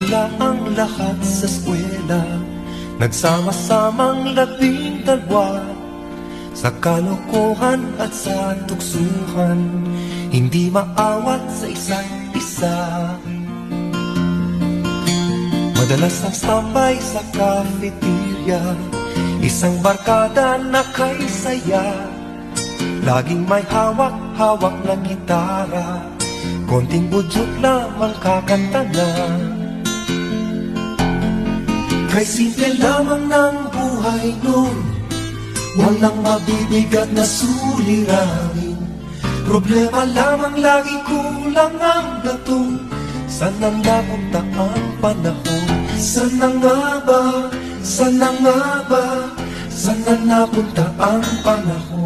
sila ang lahat sa eskwela, nagsama-samang 12 sa kalokohan at sa tuksuhan, hindi maawat sa isa't isa. Madalas ang standby sa cafeteria, isang barkada na kay saya, laging may hawak-hawak na gitara, konting budyot lamang kakanta na. Kay simple lamang ng buhay nun, walang mabibigat na suliranin. Problema lamang lagi kulang ang gatong, saan na napunta ang panahon? Saan na nga ba, saan na nga ba, saan na napunta ang panahon?